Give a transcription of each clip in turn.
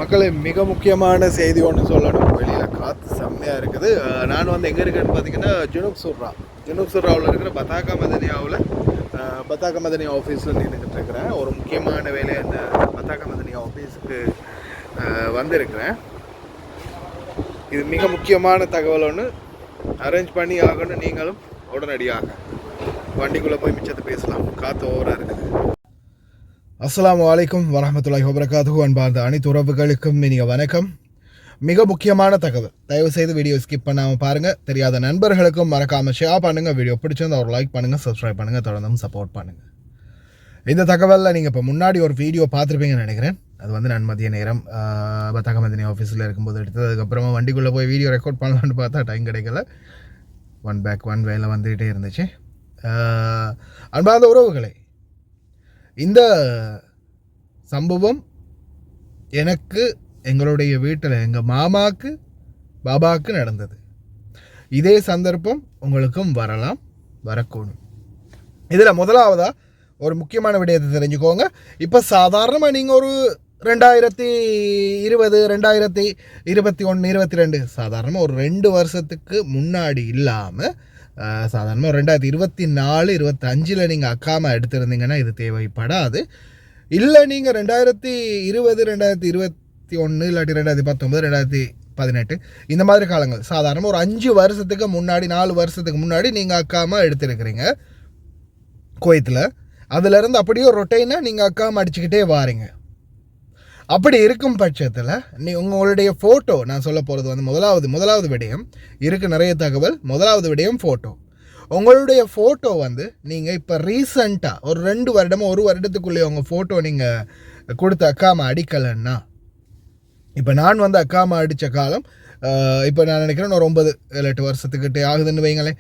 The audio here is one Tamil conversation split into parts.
மக்களே, மிக முக்கியமான செய்தி ஒன்று சொல்லணும். வெளியில் காற்று செம்மையாக இருக்குது. நான் வந்து எங்கே இருக்கேன்னு பார்த்தீங்கன்னா ஜுனூப் சுர்ராவில் இருக்கிற பத்தாக்கா மதனியா ஆஃபீஸில் நின்றுக்கிட்டு இருக்கிறேன். ஒரு முக்கியமான வேலை அந்த பத்தாக்கா மதனியா ஆஃபீஸுக்கு வந்திருக்கிறேன். இது மிக முக்கியமான தகவல் ஒன்று அரேஞ்ச் பண்ணி ஆகணும். நீங்களும் உடனடியாக வண்டிக்குள்ளே போய் மிச்சத்தை பேசலாம். காற்று ஓவராக இருக்குது. அஸ்ஸலாமு அலைக்கும் வரஹ்மத்துல்லாஹி வபரகாத்துஹு. அன்பார்ந்த அனைத்து உறவுகளுக்கும் இனிய வணக்கம். மிக முக்கியமான தகவல், தயவுசெய்து வீடியோ ஸ்கிப் பண்ணாமல் பாருங்கள். தெரியாத நண்பர்களுக்கும் மறக்காமல் ஷேர் பண்ணுங்கள். வீடியோ பிடிச்சிருந்தா ஒரு லைக் பண்ணுங்கள், சப்ஸ்கிரைப் பண்ணுங்கள், தொடர்ந்தும் சப்போர்ட் பண்ணுங்கள். இந்த தகவலில் நீங்கள் இப்போ முன்னாடி ஒரு வீடியோ பார்த்துருப்பீங்கன்னு நினைக்கிறேன். அது வந்து நான் மதிய நேரம் பத்தாக்கா மதனியா ஆஃபீஸில் இருக்கும்போது எடுத்தது. அதுக்கப்புறமா வண்டிக்குள்ளே போய் வீடியோ ரெக்கார்ட் பண்ணலான்னு பார்த்தா டைம் கிடைக்கல. ஒன் வேலை வந்துகிட்டே இருந்துச்சு. அன்பார்ந்த உறவுகளை, இந்த சம்பவம் எனக்கு எங்களுடைய வீட்டில் எங்கள் மாமாவுக்கு பாபாவுக்கு நடந்தது. இதே சந்தர்ப்பம் உங்களுக்கும் வரக்கூடும். இதில் முதலாவதாக ஒரு முக்கியமான விடயத்தை தெரிஞ்சுக்கோங்க. இப்போ சாதாரணமாக நீங்கள் ஒரு 2020, 2021, 2022 சாதாரணமாக ஒரு 2 வருஷத்துக்கு முன்னாடி இல்லாமல் சாதாரணமாக 2024, 2025 நீங்கள் அக்காமா எடுத்திருந்தீங்கன்னா இது தேவைப்படாது. இல்லை நீங்கள் 2020, 2021 இல்லாட்டி 2019, 2018 இந்த மாதிரி காலங்கள் சாதாரணமாக ஒரு 5 வருஷத்துக்கு முன்னாடி, 4 வருஷத்துக்கு முன்னாடி நீங்கள் அக்காமா எடுத்திருக்கிறீங்க குவைத்தில். அதுலேருந்து அப்படியே ரொட்டைனாக நீங்கள் அக்காமா அடிச்சுக்கிட்டே வாரீங்க. அப்படி இருக்கும் பட்சத்தில் உங்களுடைய ஃபோட்டோ, நான் சொல்ல போகிறது வந்து முதலாவது விடயம் இருக்குது. நிறைய தகவல். முதலாவது விடயம் ஃபோட்டோ. உங்களுடைய ஃபோட்டோ வந்து நீங்கள் இப்போ ரீசண்டாக ஒரு 2 வருடமோ 1 வருடத்துக்குள்ளே உங்கள் ஃபோட்டோ நீங்கள் கொடுத்து அக்காமா அடிக்கலைன்னா, இப்போ நான் வந்து அக்காமா அடித்த காலம் இப்போ நான் நினைக்கிறேன் ஒரு 9-8 வருஷத்துக்கிட்டே ஆகுதுன்னு வைங்களேன்.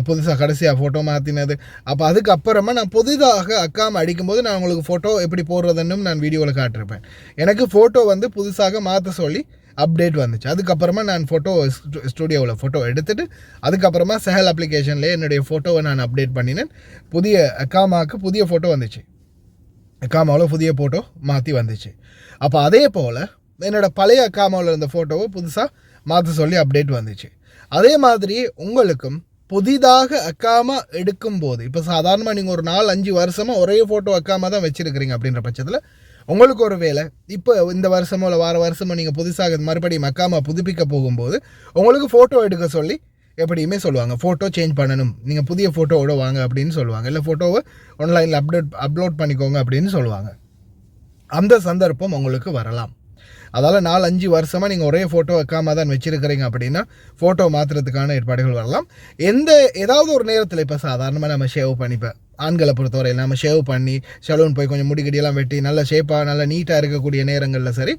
புதுசாக கடைசியாக ஃபோட்டோ மாற்றினது. அப்போ அதுக்கப்புறமா நான் புதிதாக அக்காமா அடிக்கும்போது நான் உங்களுக்கு ஃபோட்டோ எப்படி போடுறதுன்னு நான் வீடியோவில் காட்டிருப்பேன். எனக்கு ஃபோட்டோ வந்து புதுசாக மாற்ற சொல்லி அப்டேட் வந்துச்சு. அதுக்கப்புறமா நான் ஸ்டூடியோவில் ஃபோட்டோ எடுத்துகிட்டு அதுக்கப்புறமா செஹல் அப்ளிகேஷனில் என்னுடைய ஃபோட்டோவை நான் அப்டேட் பண்ணினேன். புதிய அக்காமாவுக்கு புதிய ஃபோட்டோ வந்துச்சு. அக்காமாவில் புதிய ஃபோட்டோ மாற்றி வந்துச்சு. அப்போ அதே போல் என்னோடய பழைய அக்காமாவில் இருந்த ஃபோட்டோவை புதுசாக மாற்ற சொல்லி அப்டேட் வந்துச்சு. அதே மாதிரி உங்களுக்கும் புதிதாக அக்காமா எடுக்கும்போது, இப்போ சாதாரணமாக நீங்கள் ஒரு 4-5 வருஷமாக ஒரே ஃபோட்டோ அக்காமா தான் வச்சுருக்கிறீங்க அப்படின்ற பட்சத்தில் உங்களுக்கு ஒரு வேலை இப்போ இந்த வருஷமோ இல்லை வார வருஷமோ நீங்கள் புதுசாக மறுபடியும் அக்காமா புதுப்பிக்க போகும்போது உங்களுக்கு ஃபோட்டோ எடுக்க சொல்லி எப்படியுமே சொல்லுவாங்க. ஃபோட்டோ சேஞ்ச் பண்ணணும், நீங்கள் புதிய ஃபோட்டோவோட வாங்க அப்படின்னு சொல்லுவாங்க. இல்லை ஃபோட்டோவை ஆன்லைனில் அப்லோட் பண்ணிக்கோங்க அப்படின்னு சொல்லுவாங்க. அந்த சந்தர்ப்பம் உங்களுக்கு வரலாம். அதால் 4-5 வருஷமாக நீங்கள் ஒரே ஃபோட்டோ வைக்காம தான் வச்சுருக்கிறீங்க அப்படின்னா ஃபோட்டோ மாற்றுறதுக்கான ஏற்பாடுகள் வரலாம். ஏதாவது ஒரு நேரத்தில் இப்போ சாதாரணமாக நம்ம ஷேவ் பண்ணிப்பேன். ஆண்களை பொறுத்தவரையில் நம்ம ஷேவ் பண்ணி சலூன் போய் கொஞ்சம் முடிக்கடியெல்லாம் வெட்டி நல்ல ஷேப்பாக நல்லா நீட்டாக இருக்கக்கூடிய நேரங்களில் சரி,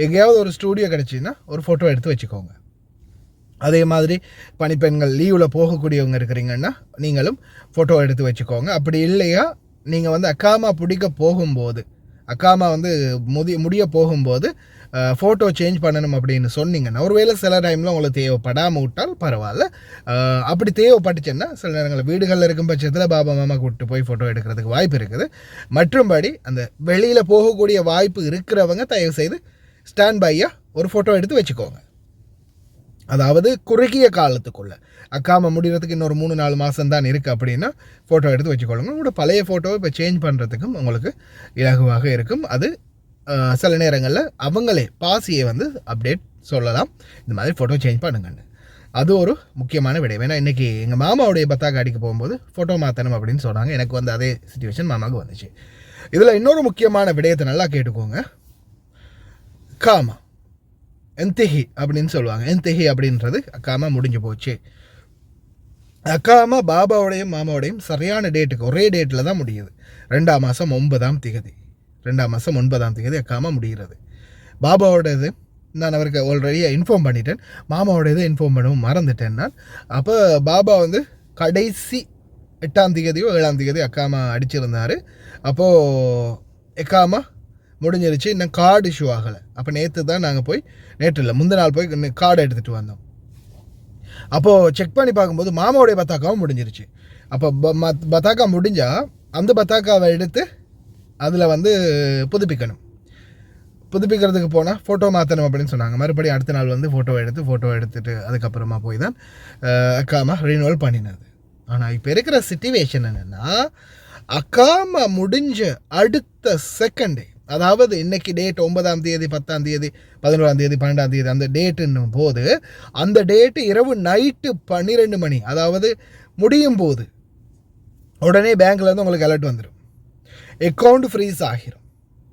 எங்கேயாவது ஒரு ஸ்டூடியோ கிடச்சின்னா ஒரு ஃபோட்டோ எடுத்து வச்சுக்கோங்க. அதே மாதிரி பணிப்பெண்கள் லீவில் போகக்கூடியவங்க இருக்கிறீங்கன்னா நீங்களும் ஃபோட்டோ எடுத்து வச்சுக்கோங்க. அப்படி இல்லையா நீங்கள் வந்து அக்காமா பிடிக்க போகும்போது, அக்காமா வந்து முடிய போகும்போது ஃபோட்டோ சேஞ்ச் பண்ணணும் அப்படின்னு சொன்னீங்கன்னா, ஒருவேளை சில டைமில் உங்களுக்கு தேவைப்படாமல் விட்டால் பரவாயில்ல. அப்படி தேவைப்பட்டுச்சுன்னா சில நேரங்களில் வீடுகளில் இருக்கும் பட்சத்தில் பாபா மாமா கூப்பிட்டு போய் ஃபோட்டோ எடுக்கிறதுக்கு வாய்ப்பு இருக்குது. மற்றும்படி அந்த வெளியில் போகக்கூடிய வாய்ப்பு இருக்கிறவங்க தயவுசெய்து ஸ்டாண்ட் பையாக ஒரு ஃபோட்டோ எடுத்து வச்சுக்கோங்க. அதாவது குறுகிய காலத்துக்குள்ளே அக்காமா முடிகிறதுக்கு இன்னொரு 3-4 மாதம் தான் இருக்குது அப்படின்னா ஃபோட்டோ எடுத்து வச்சுக்கொள்ளுங்க. உங்களோட பழைய ஃபோட்டோவை இப்போ சேஞ்ச் பண்ணுறதுக்கும் உங்களுக்கு இலகுவாக இருக்கும். அது சில நேரங்களில் அவங்களே பாசியை வந்து அப்டேட் சொல்லலாம், இந்த மாதிரி ஃபோட்டோ சேஞ்ச் பண்ணுங்கன்னு. அது ஒரு முக்கியமான விடயம். ஏன்னா இன்றைக்கி எங்கள் மாமாவுடைய பத்தாக்கா அடிக்க போகும்போது ஃபோட்டோ மாற்றணும் அப்படின்னு சொன்னாங்க. எனக்கு வந்து அதே சிச்சுவேஷன் மாமாவுக்கு வந்துச்சு. இதில் இன்னொரு முக்கியமான விடயத்தை நல்லா கேட்டுக்கோங்க. காமா என்தெஹி அப்படின்னு சொல்லுவாங்க. என்தெஹி அப்படின்றது அக்காமா முடிஞ்சு போச்சு. அக்காமா பாபாவோடையும் மாமாவோடையும் சரியான டேட்டுக்கு ஒரே டேட்டில் தான் முடியுது. 2ஆம் மாதம் 9ஆம் தேதி அக்காமா முடிகிறது. பாபாவோடது நான் அவருக்கு ஆல்ரெடியாக இன்ஃபார்ம் பண்ணிட்டேன். மாமாவோடது இன்ஃபார்ம் பண்ணவும் மறந்துட்டேன் நான். அப்போ பாபா வந்து கடைசி 8ஆம் தேதியோ 7ஆம் தேதி அக்காமா அடிச்சிருந்தார். அப்போது அக்காமா முடிஞ்சிருச்சு. இன்னும் கார்டு இஷ்யூ ஆகலை. அப்போ நேற்று இல்லை முந்தின நாள் போய் கார்டு எடுத்துகிட்டு வந்தோம். அப்போது செக் பண்ணி பார்க்கும்போது மாமாவுடைய பத்தாக்காவும் முடிஞ்சிருச்சு. அப்போ பத்தாக்கா முடிஞ்சால் அந்த பத்தாக்காவை எடுத்து அதில் வந்து புதுப்பிக்கணும். புதுப்பிக்கிறதுக்கு போனால் ஃபோட்டோ மாற்றணும் அப்படின்னு சொன்னாங்க. மறுபடியும் அடுத்த நாள் வந்து ஃபோட்டோ எடுத்துட்டு அதுக்கப்புறமா போய் தான் அக்காமா ரினியூவல் பண்ணினது. ஆனால் இப்போ இருக்கிற சிச்சுவேஷன் என்னென்னா, அக்காமா முடிஞ்ச அடுத்த செகண்டே, அதாவது இன்னைக்கு டேட் 9ஆம் தேதி 10ஆம் தேதி 11ஆம் தேதி 12ஆம் தேதி அந்த டேட்டுன்னும் போது, அந்த டேட்டு இரவு நைட்டு 12 மணி, அதாவது முடியும் போது உடனே பேங்க்லேருந்து உங்களுக்கு அலர்ட் வந்துடும், அக்கௌண்ட் ஃப்ரீஸ் ஆகிரும்,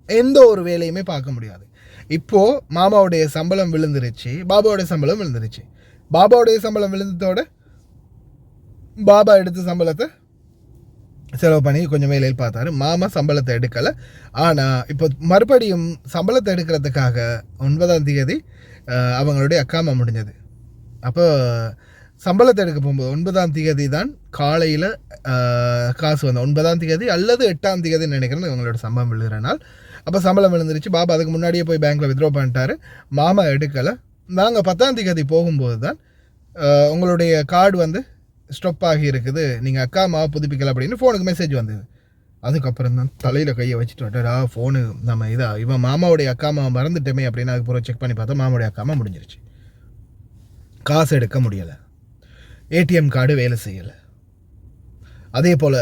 எந்த ஒரு வேலையுமே பார்க்க முடியாது. இப்போது மாமாவுடைய சம்பளம் விழுந்துருச்சு, பாபாவுடைய சம்பளம் விழுந்துருச்சு. பாபாவுடைய சம்பளம் விழுந்ததோட பாபா எடுத்த சம்பளத்தை செலவு பண்ணி கொஞ்சம் வேலையில் பார்த்தாரு. மாமா சம்பளத்தை எடுக்கலை. ஆனால் இப்போ மறுபடியும் சம்பளத்தை எடுக்கிறதுக்காக 9ஆம் தேதி அவங்களுடைய அக்காமா முடிஞ்சது. அப்போ சம்பளத்தை எடுக்க போகும்போது 9ஆம் தேதி தான் காலையில் காசு வந்தோம். 9ஆம் தேதி அல்லது 8ஆம் தேதின்னு நினைக்கிறேன் அவங்களோட சம்பளம் விழுகிற நாள். அப்போ சம்பளம் விழுந்துருச்சு. பாபா அதுக்கு முன்னாடியே போய் பேங்க்கில் வித்ட்ரா பண்ணிட்டாரு. மாமா எடுக்கலை. நாங்கள் 10ஆம் தேதி போகும்போது தான் உங்களுடைய கார்டு வந்து ஸ்டாப் ஆகி இருக்குது, நீங்கள் அக்கா மாவை புதுப்பிக்கலை அப்படின்னு ஃபோனுக்கு மெசேஜ் வந்தது. அதுக்கப்புறம் தான் தலையில் கையை வச்சுட்டு வட்டாரா ஃபோனு நம்ம இவன் மாமாவுடைய அக்கா மாவை மறந்துட்டோமே அப்படின்னு அதுக்கப்புறம் செக் பண்ணி பார்த்தா மாமாவுடைய அக்காமா முடிஞ்சிருச்சு. காசு எடுக்க முடியலை, ஏடிஎம் கார்டு வேலை செய்யலை. அதே போல்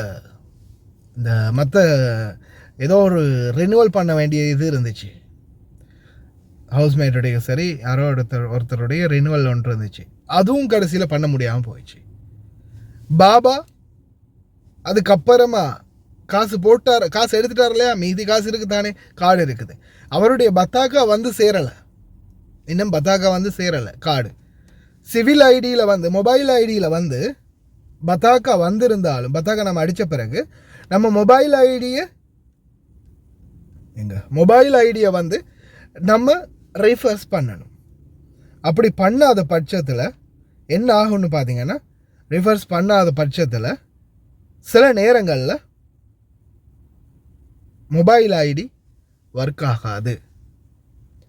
இந்த மற்ற ஏதோ ஒரு ரினியூவல் பண்ண வேண்டிய இது இருந்துச்சு, ஹவுஸ்மேட்டுடைய சரி யாரோ ஒருத்தருடைய ரினியூவல் ஒன்று இருந்துச்சு, அதுவும் கடைசியில் பண்ண முடியாமல் போயிடுச்சு. பாபா அதுக்கப்புறமா காசு போட்டார், காசு எடுத்துட்டார் இல்லையா, மீதி காசு இருக்குது தானே, கார்டு இருக்குது. அவருடைய பத்தாக்கா வந்து சேரலை, இன்னும் பத்தாக்கா வந்து சேரலை. கார்டு சிவில் ஐடியில் வந்து மொபைல் ஐடியில் வந்து பத்தாக்கா வந்திருந்தாலும், பத்தாக்கா நம்ம அடித்த பிறகு நம்ம மொபைல் ஐடியை வந்து நம்ம ரிஃபர்ஸ் பண்ணணும். அப்படி பண்ணாத பட்சத்தில் என்ன ஆகும்னு பார்த்தீங்கன்னா, ரிஃபர்ஸ் பண்ணாத பட்சத்தில் சில நேரங்களில் மொபைல் ஐடி ஒர்க் ஆகாது.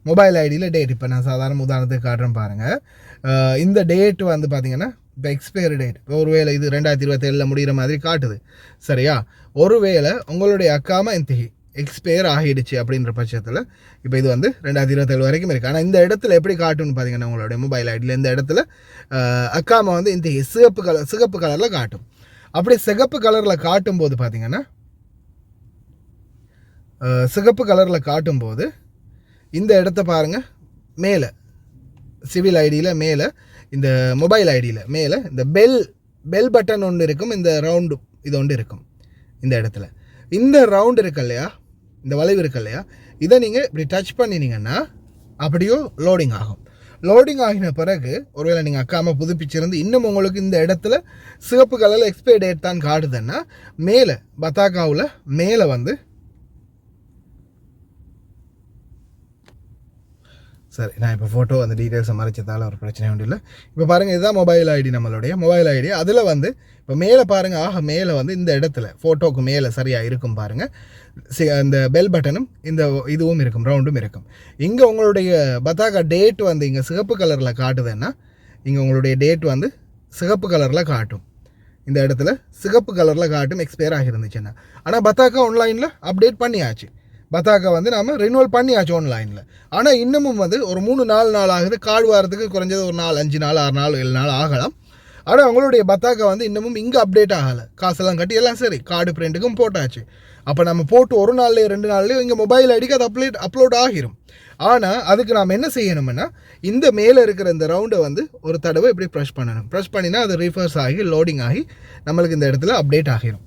மொபைல் ஐடியில் டேட், இப்போ நான் சாதாரண உதாரணத்துக்கு காட்டுறேன் பாருங்கள். இந்த டேட் வந்து பார்த்திங்கன்னா இப்போ எக்ஸ்பயரி டேட், ஒருவேளை இது 2027 முடிகிற மாதிரி காட்டுது சரியா. ஒருவேளை உங்களுடைய அக்காமா இந்த எக்ஸ்பயர் ஆகிடுச்சு அப்படின்ற பட்சத்தில் இப்போ இது வந்து 2027 வரைக்கும் இருக்குது. ஆனால் இந்த இடத்துல எப்படி காட்டும்னு பார்த்தீங்கன்னா, உங்களுடைய மொபைல் ஐடியில் இந்த இடத்துல அக்காமா வந்து இந்த சிகப்பு கலரில் காட்டும். அப்படி சிகப்பு கலரில் காட்டும்போது பார்த்தீங்கன்னா, சிகப்பு கலரில் காட்டும்போது இந்த இடத்த பாருங்கள், மேலே சிவில் ஐடியில் மேலே, இந்த மொபைல் ஐடியில் மேலே இந்த பெல் பட்டன் ஒன்று இருக்கும், இந்த ரவுண்டு இது ஒன்று இருக்கும். இந்த இடத்துல இந்த ரவுண்டு இருக்கு இல்லையா, இந்த வளைவு இருக்கு இல்லையா, இதை நீங்கள் இப்படி டச் பண்ணினீங்கன்னா அப்படியோ லோடிங் ஆகும். லோடிங் ஆகின பிறகு ஒருவேளை நீங்கள் அக்காமா புதுப்பிச்சிருந்து இன்னும் உங்களுக்கு இந்த இடத்துல சிவப்பு கலரில் எக்ஸ்பைரி டேட் தான் காட்டுதுன்னா, மேலே பத்தாக்காவில் மேலே வந்து சரி, நான் இப்போ ஃபோட்டோ அந்த டீட்டெயில்ஸை மறைச்சதால் ஒரு பிரச்சனை ஒன்றும் இல்லை. இப்போ பாருங்கள், இதுதான் மொபைல் ஐடி, நம்மளுடைய மொபைல் ஐடி. அதில் வந்து இப்போ மேலே பாருங்கள், மேலே வந்து இந்த இடத்துல ஃபோட்டோவுக்கு மேலே சரியாக இருக்கும் பாருங்கள், அந்த பெல் பட்டனும் இந்த இதுவும் இருக்கும், ரவுண்டும் இருக்கும். இங்கே உங்களுடைய பத்தாக்கா டேட் வந்து இங்கே சிகப்பு கலரில் காட்டுதுன்னா, இங்கே உங்களுடைய டேட் வந்து சிகப்பு கலரில் காட்டும். இந்த இடத்துல சிகப்பு கலரில் காட்டும் எக்ஸ்பயர் ஆகிருந்துச்சுன்னா. ஆனால் பத்தாக்கா ஆன்லைனில் அப்டேட் பண்ணியாச்சு, பத்தாக்கா வந்து நாம் ரினியூவல் பண்ணியாச்சு ஆன்லைனில். ஆனால் இன்னமும் வந்து ஒரு 3-4 நாள் ஆகுது. கார்டு வாரத்துக்கு குறைஞ்சது ஒரு 4-5 நாள் 6 நாள் 7 நாள் ஆகலாம். ஆனால் உங்களுடைய பத்தாக்கா வந்து இன்னமும் இங்கே அப்டேட் ஆகலை. காசெல்லாம் கட்டி எல்லாம் சரி, கார்டு பிரிண்ட்டுக்கும் போட்டாச்சு. அப்போ நம்ம போட்டு 1 நாள்லேயே 2 நாள்லேயே இங்கே மொபைல் ஐடிக்கு அது அப்லோட் ஆகிரும். ஆனால் அதுக்கு நாம் என்ன செய்யணும்னா, இந்த மேலே இருக்கிற இந்த ரவுண்டை வந்து ஒரு தடவை இப்படி ப்ரெஷ் பண்ணணும். ப்ரெஷ் பண்ணினா அது ரிஃபர்ஸ் ஆகி லோடிங் ஆகி நம்மளுக்கு இந்த இடத்துல அப்டேட் ஆகிரும்.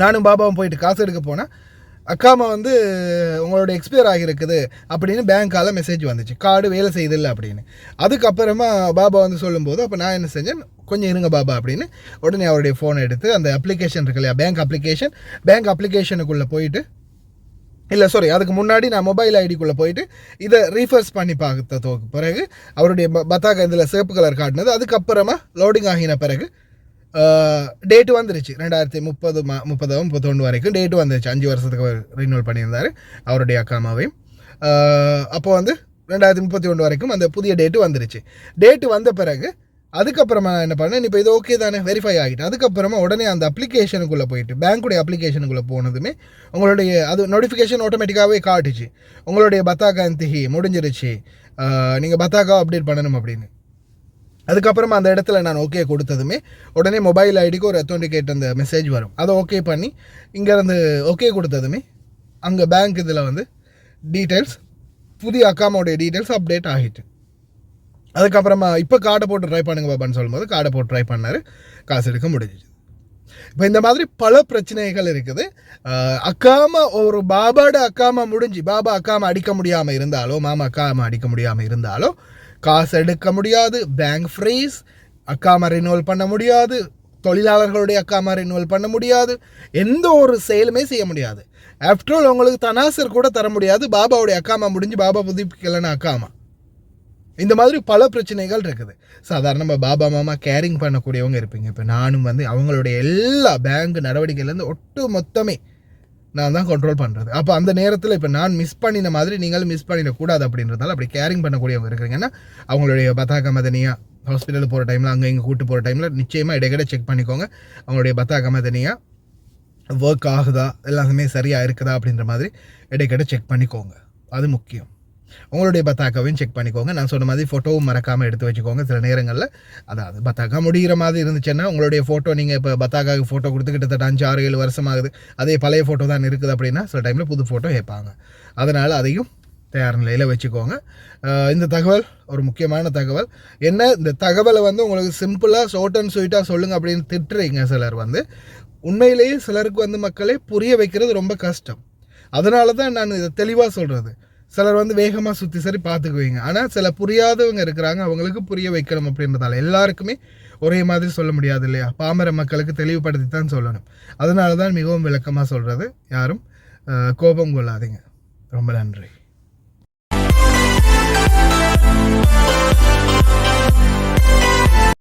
நானும் பாபாவும் போயிட்டு காசு எடுக்க போனால், அக்காமா வந்து உங்களோட எக்ஸ்பயர் ஆகியிருக்குது அப்படின்னு பேங்க்கால் மெசேஜ் வந்துச்சு, கார்டு வேலை செய்தில்லை அப்படின்னு. அதுக்கப்புறமா பாபா வந்து சொல்லும்போது அப்போ நான் என்ன செஞ்சேன், கொஞ்சம் இருங்க பாபா அப்படின்னு உடனே அவருடைய ஃபோனை எடுத்து அந்த அப்ளிகேஷன் இருக்கு இல்லையா, பேங்க் அப்ளிகேஷனுக்குள்ளே போயிட்டு, இல்லை சாரி, அதுக்கு முன்னாடி நான் மொபைல் ஐடிக்குள்ளே போயிட்டு இதை ரீஃபர்ஸ் பண்ணி பார்த்ததுக்கு பிறகு அவருடைய பத்தாக்கா இதில் சிவப்பு கலர் காட்டினது. அதுக்கப்புறமா லோடிங் ஆகின பிறகு டேட்டு வந்துருச்சு, 2030-31 வரைக்கும் டேட்டு வந்துருச்சு. 5 வருஷத்துக்கு ரினியூவல் பண்ணியிருந்தார் அவருடைய அக்காமாவையும். அப்போ வந்து 2031 வரைக்கும் அந்த புதிய டேட்டு வந்துருச்சு. டேட்டு வந்த பிறகு அதுக்கப்புறமா நான் என்ன பண்ணேன், இப்போ இது ஓகே தானே, வெரிஃபை ஆகிட்டு அதுக்கப்புறமா உடனே அந்த அப்ளிகேஷனுக்குள்ளே போயிட்டு பேங்க்குடைய அப்ளிகேஷனுக்குள்ளே போனதுமே உங்களுடைய அது நோட்டிஃபிகேஷன் ஆட்டோமேட்டிக்காகவே காட்டுச்சு, உங்களுடைய பத்தாக்கா திகி முடிஞ்சிருச்சு, நீங்கள் பத்தாக்கா அப்டேட் பண்ணணும் அப்படின்னு. அதுக்கப்புறமா அந்த இடத்துல நான் ஓகே கொடுத்ததுமே உடனே மொபைல் ஐடிக்கு ஒரு அத்தன்டிகேட் அந்த மெசேஜ் வரும். அதை ஓகே பண்ணி இங்கேருந்து ஓகே கொடுத்ததுமே அங்கே பேங்க் இதில் வந்து டீட்டெயில்ஸ், புதிய அக்காவுடைய டீட்டெயில்ஸ் அப்டேட் ஆகிட்டு. அதுக்கப்புறமா இப்போ கார்டை போட்டு ட்ரை பண்ணுங்க பாப்பான்னு சொல்லும்போது கார்டை போட்டு ட்ரை பண்ணார், காசு எடுக்க முடிஞ்சிச்சு. இப்போ இந்த மாதிரி பல பிரச்சனைகள் இருக்குது. அக்காமா ஒரு பாபாட அக்காமா முடிஞ்சு பாபா அக்காமா அடிக்க முடியாமல் இருந்தாலோ மாமா அக்காமா அடிக்க முடியாமல் இருந்தாலோ காசு எடுக்க முடியாது, பேங்க் ஃப்ரீஸ், அக்காமா ரினுவல் பண்ண முடியாது, தொழிலாளர்களுடைய அக்காமா ரினுவல் பண்ண முடியாது, எந்த ஒரு செயலுமே செய்ய முடியாது. ஆஃப்டர் ஆல் உங்களுக்கு தனாசர் கூட தர முடியாது, பாபாவுடைய அக்காமா முடிஞ்சு பாபா புதுப்பிக்கலைன்னா அக்காமா. இந்த மாதிரி பல பிரச்சனைகள் இருக்குது. சாதாரணமாக பாபா மாமா கேரிங் பண்ணக்கூடியவங்க இருப்பீங்க. இப்போ நானும் வந்து அவங்களுடைய எல்லா பேங்க் நடவடிக்கையிலேருந்து ஒட்டு மொத்தமே நான் தான் கண்ட்ரோல் பண்ணுறது. அப்போ அந்த நேரத்தில் இப்போ நான் மிஸ் பண்ணின மாதிரி நீங்களும் மிஸ் பண்ணிடக்கூடாது அப்படின்றதால அப்படி கேரிங் பண்ணக்கூடியவங்க இருக்கிறீங்கன்னா அவங்களுடைய பத்தாக்கா மதனியாக ஹாஸ்பிட்டலுக்கு போகிற டைமில் அங்கே இங்கே கூட்டு போகிற டைமில் நிச்சயமாக இடையிட செக் பண்ணிக்கோங்க. அவங்களுடைய பத்தாக்கா மதனியாக ஒர்க் ஆகுதா, எல்லாமே சரியாக இருக்குதா அப்படின்ற மாதிரி இடைக்கிட செக் பண்ணிக்கோங்க. அது முக்கியம். உங்களுடைய பத்தாக்காவையும் செக் பண்ணிக்கோங்க. நான் சொன்ன மாதிரி ஃபோட்டோவும் மறக்காமல் எடுத்து வச்சுக்கோங்க. சில நேரங்களில் அதாவது பத்தாக்கா முடிகிற மாதிரி இருந்துச்சுன்னா உங்களுடைய ஃபோட்டோ நீங்கள் இப்போ பத்தாக்காவுக்கு ஃபோட்டோ கொடுத்து கிட்டத்தட்ட 5-6-7 வருஷம் ஆகுது, அதே பழைய ஃபோட்டோ தான் இருக்குது அப்படின்னா சில டைமில் புது ஃபோட்டோ கேட்பாங்க. அதனால் அதையும் தயார் நிலையில் வச்சுக்கோங்க. இந்த தகவல் ஒரு முக்கியமான தகவல். என்ன, இந்த தகவலை வந்து உங்களுக்கு சிம்பிளாக ஷார்ட் அண்ட் ஸ்வீட்டாக சொல்லுங்கள் அப்படின்னு திட்டுறீங்க சிலர் வந்து. உண்மையிலேயே சிலருக்கு வந்து மக்களே புரிய வைக்கிறது ரொம்ப கஷ்டம். அதனால தான் நான் இதை தெளிவாக சொல்கிறது. சிலர் வந்து வேகமாக சுற்றி சரி பார்த்துக்குவீங்க, ஆனால் சில புரியாதவங்க இருக்கிறாங்க, அவங்களுக்கு புரிய வைக்கணும் அப்படின்றதால எல்லாருக்குமே ஒரே மாதிரி சொல்ல முடியாது இல்லையா, பாமர மக்களுக்கு தெளிவுபடுத்தி தான் சொல்லணும். அதனால தான் மிகவும் விளக்கமாக சொல்கிறது. யாரும் கோபம் கொள்ளாதீங்க. ரொம்ப நன்றி.